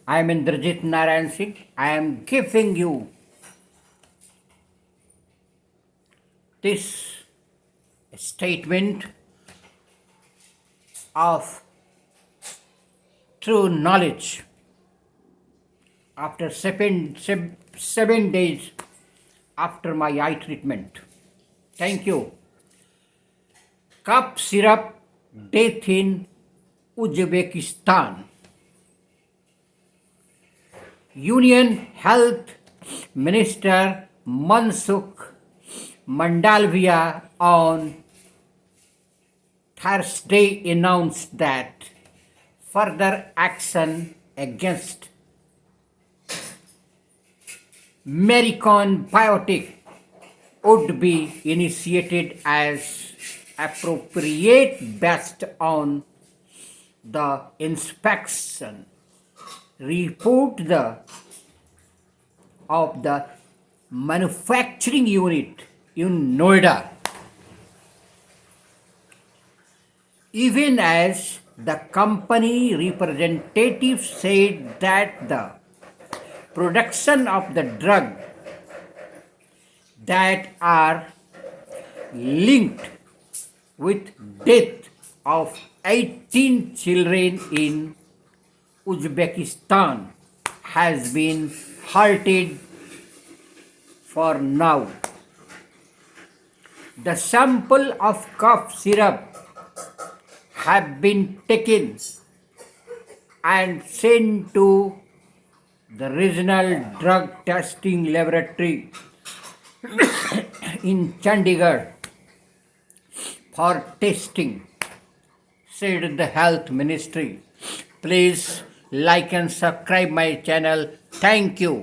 I am Indrajeet Narain Singh. I am giving you this statement of true knowledge after 7 days after my eye treatment. Thank you. Cup syrup death in Uzbekistan. Union Health Minister Mansukh mandavya on Thursday announced that further action against American biotech would be initiated as appropriate based on the inspection report of the manufacturing unit in Noida. Even as the company representative said that the production of the drug that are linked with death of 18 children in Uzbekistan has been halted for now. The sample of cough syrup have been taken and sent to the regional drug testing laboratory in Chandigarh for testing, said the health ministry. Please like and subscribe my channel. Thank you.